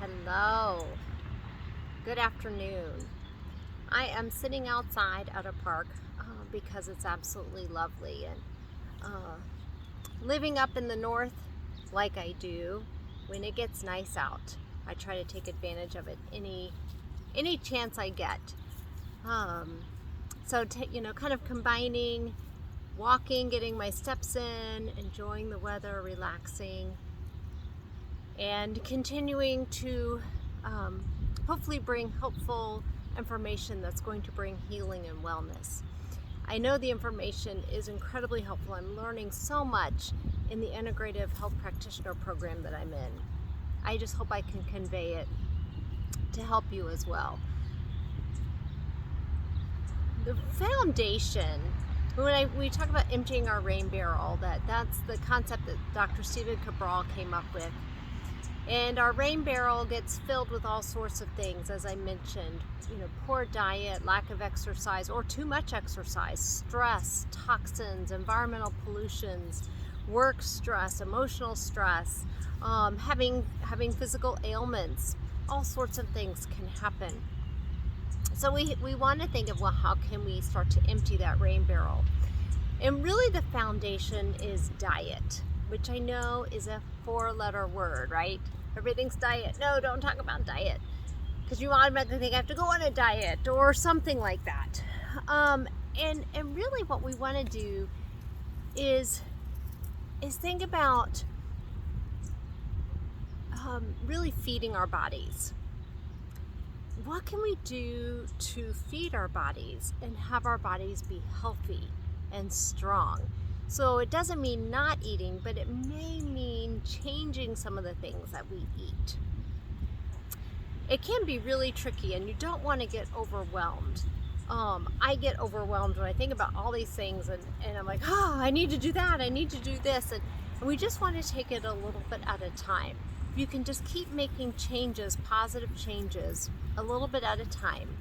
Hello. Good afternoon. I am sitting outside at a park because it's absolutely lovely, and living up in the north like I do, when it gets nice out, I try to take advantage of it any chance I get. Kind of combining walking, getting my steps in, enjoying the weather, relaxing, and continuing to hopefully bring helpful information that's going to bring healing and wellness. I know the information is incredibly helpful. I'm learning so much in the integrative health practitioner program that I'm in. I just hope I can convey it to help you as well. The foundation, when we talk about emptying our rain barrel, that's the concept that Dr. Stephen Cabral came up with. And our rain barrel gets filled with all sorts of things, as I mentioned, poor diet, lack of exercise, or too much exercise, stress, toxins, environmental pollutions, work stress, emotional stress, having physical ailments. All sorts of things can happen. So we want to think of, well, how can we start to empty that rain barrel? And really the foundation is diet, which I know is a 4-letter word, right? Everything's diet. No, don't talk about diet, because you automatically think I have to go on a diet or something like that. And really what we want to do is think about really feeding our bodies. What can we do to feed our bodies and have our bodies be healthy and strong? So it doesn't mean not eating, but it may mean changing some of the things that we eat. It can be really tricky, and you don't want to get overwhelmed. I get overwhelmed when I think about all these things, and I'm like, I need to do that, I need to do this, and we just want to take it a little bit at a time. If you can just keep making changes, positive changes, a little bit at a time,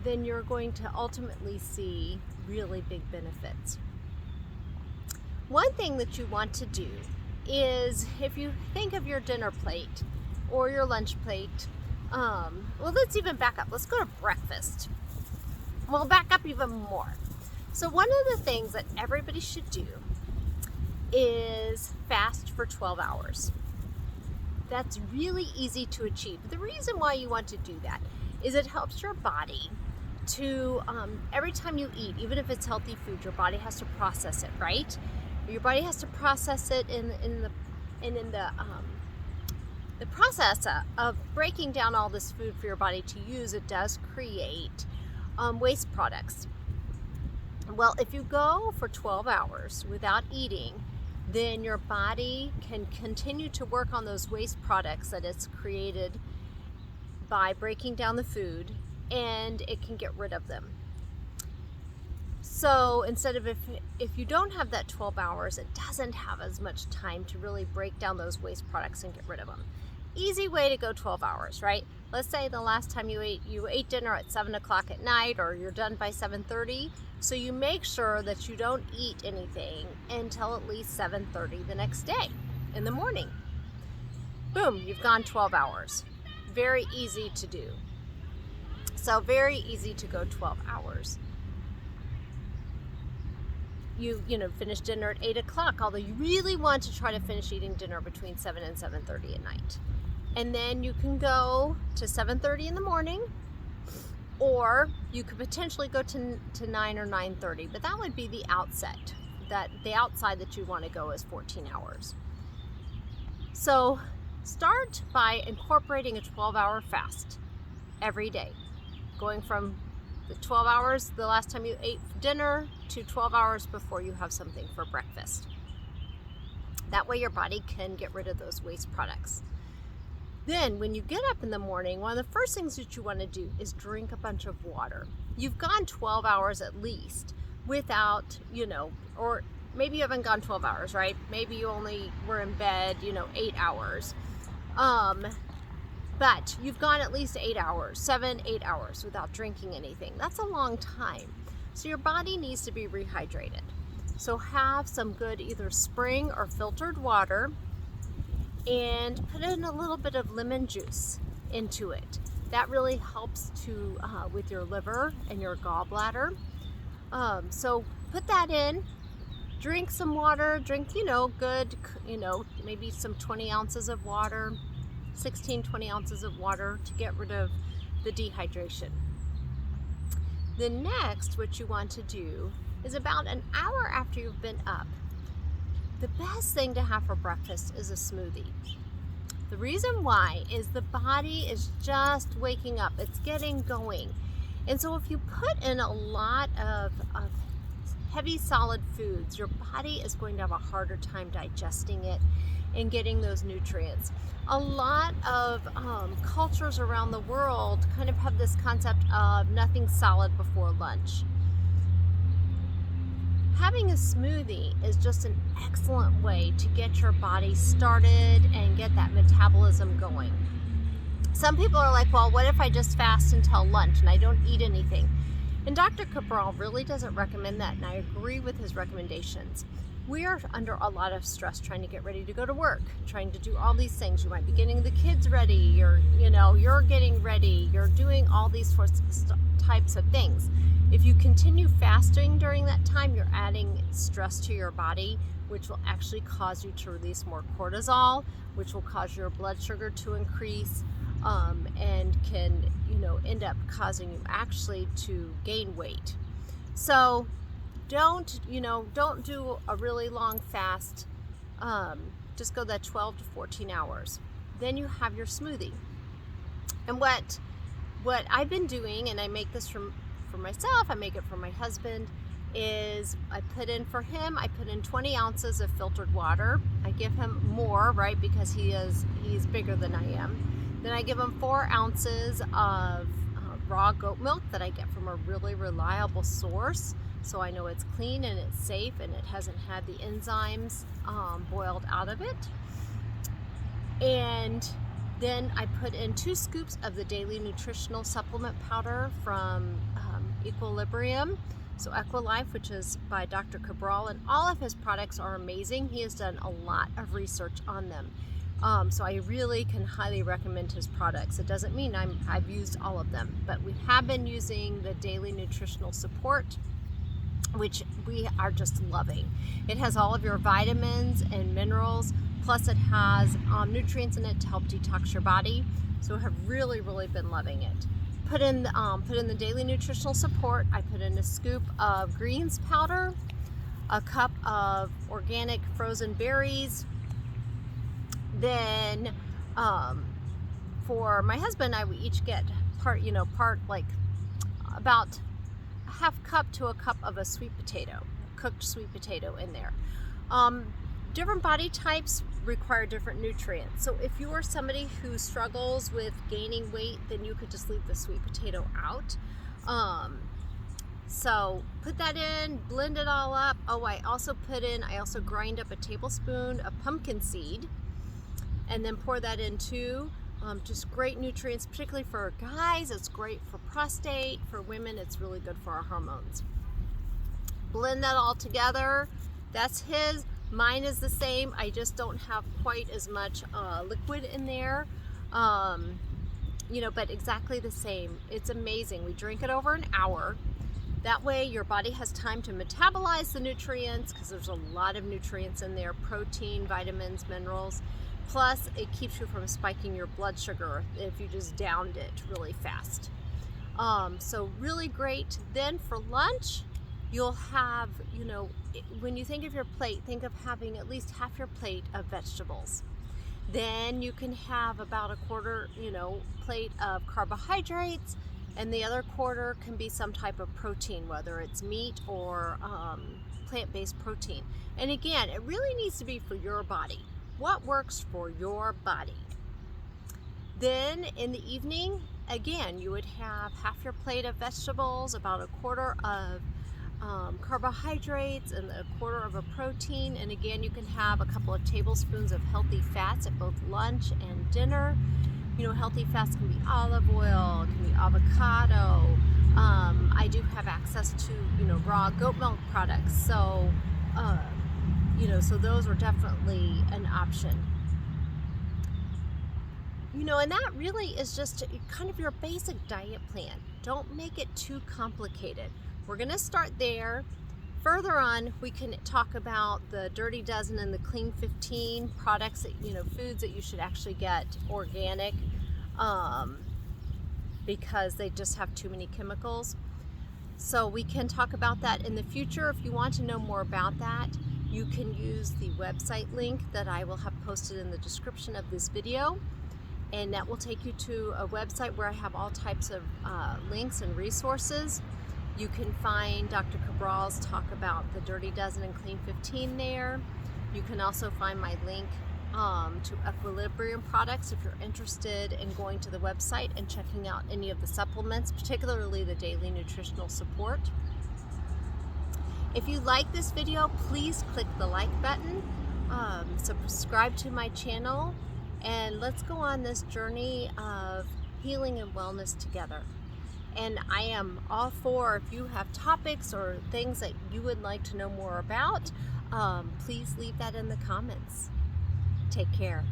then you're going to ultimately see really big benefits. One thing that you want to do is, if you think of your dinner plate or your lunch plate, let's even back up. Let's go to breakfast. We'll back up even more. So one of the things that everybody should do is fast for 12 hours. That's really easy to achieve. The reason why you want to do that is it helps your body to, every time you eat, even if it's healthy food, your body has to process it, right? Your body has to process it in the process of breaking down all this food for your body to use. It does create waste products. Well, if you go for 12 hours without eating, then your body can continue to work on those waste products that it's created by breaking down the food, and it can get rid of them. So instead of, if you don't have that 12 hours, it doesn't have as much time to really break down those waste products and get rid of them. Easy way to go 12 hours, right? Let's say the last time you ate dinner at 7 o'clock at night, or you're done by 7:30. So you make sure that you don't eat anything until at least 7:30 the next day in the morning. Boom, you've gone 12 hours. Very easy to do. So very easy to go 12 hours. You finish dinner at 8 o'clock, although you really want to try to finish eating dinner between 7 and 7:30 at night. And then you can go to 7:30 in the morning, or you could potentially go to 9 or 9:30, but that would be the outset. The outside that you want to go is 14 hours. So start by incorporating a 12-hour fast every day, going from the 12 hours the last time you ate dinner to 12 hours before you have something for breakfast. That way your body can get rid of those waste products. Then when you get up in the morning, one of the first things that you want to do is drink a bunch of water. You've gone 12 hours at least without, or maybe you haven't gone 12 hours, right? Maybe you only were in bed, 8 hours. But you've gone at least 8 hours, 7-8 hours without drinking anything. That's a long time. So your body needs to be rehydrated. So have some good either spring or filtered water and put in a little bit of lemon juice into it. That really helps to with your liver and your gallbladder. So put that in, drink some water, drink, good, maybe some 20 ounces of water, 20 ounces of water to get rid of the dehydration. The next, what you want to do is about an hour after you've been up, the best thing to have for breakfast is a smoothie. The reason why is the body is just waking up, it's getting going. And so if you put in a lot of heavy solid foods, your body is going to have a harder time digesting it and getting those nutrients. A lot of cultures around the world kind of have this concept of nothing solid before lunch. Having a smoothie is just an excellent way to get your body started and get that metabolism going. Some people are like, well, what if I just fast until lunch and I don't eat anything? And Dr. Cabral really doesn't recommend that, and I agree with his recommendations. We are under a lot of stress trying to get ready to go to work, trying to do all these things. You might be getting the kids ready, you're getting ready, you're doing all these types of things. If you continue fasting during that time, you're adding stress to your body, which will actually cause you to release more cortisol, which will cause your blood sugar to increase, and can, end up causing you actually to gain weight. So don't do a really long fast. Just go that 12 to 14 hours. Then you have your smoothie. And what I've been doing, and I make this for myself, I make it for my husband, is I put in 20 ounces of filtered water. I give him more, right, because he's bigger than I am. Then I give him 4 ounces of raw goat milk that I get from a really reliable source, so I know it's clean and it's safe and it hasn't had the enzymes boiled out of it. And then I put in 2 scoops of the Daily Nutritional supplement powder from Equilibrium, so Equilife, which is by Dr. Cabral, and all of his products are amazing. He has done a lot of research on them. So I really can highly recommend his products. It doesn't mean I've used all of them, but we have been using the Daily Nutritional Support, which we are just loving. It has all of your vitamins and minerals, plus it has nutrients in it to help detox your body. So I have really, really been loving it. Put in the Daily Nutritional Support. I put in a scoop of greens powder, a cup of organic frozen berries. Then for my husband and I, we each get part like about a half cup to a cup of a sweet potato, cooked sweet potato in there. Different body types require different nutrients. So if you are somebody who struggles with gaining weight, then you could just leave the sweet potato out. So put that in, blend it all up. Oh, I also grind up a tablespoon of pumpkin seed and then pour that in too. Just great nutrients, particularly for guys. It's great for prostate. For women, it's really good for our hormones. Blend that all together. That's his. Mine is the same. I just don't have quite as much liquid in there. But exactly the same. It's amazing. We drink it over an hour. That way your body has time to metabolize the nutrients, because there's a lot of nutrients in there, protein, vitamins, minerals. Plus, it keeps you from spiking your blood sugar if you just downed it really fast. So really great. Then for lunch, you'll have, when you think of your plate, think of having at least half your plate of vegetables. Then you can have about a quarter, plate of carbohydrates, and the other quarter can be some type of protein, whether it's meat or plant-based protein. And again, it really needs to be for your body. What works for your body? Then in the evening, again, you would have half your plate of vegetables, about a quarter of carbohydrates, and a quarter of a protein. And again, you can have a couple of tablespoons of healthy fats at both lunch and dinner. Healthy fats can be olive oil, can be avocado. I do have access to, raw goat milk products. So, so those are definitely an option. And that really is just kind of your basic diet plan. Don't make it too complicated. We're going to start there. Further on, we can talk about the Dirty Dozen and the Clean 15 products that, foods that you should actually get organic, because they just have too many chemicals. So we can talk about that in the future. If you want to know more about that, you can use the website link that I will have posted in the description of this video. And that will take you to a website where I have all types of links and resources. You can find Dr. Cabral's talk about the Dirty Dozen and Clean 15 there. You can also find my link to Equilibrium products if you're interested in going to the website and checking out any of the supplements, particularly the Daily Nutritional Support. If you like this video, please click the like button, subscribe to my channel, and let's go on this journey of healing and wellness together. And I am all for, if you have topics or things that you would like to know more about, please leave that in the comments. Take care.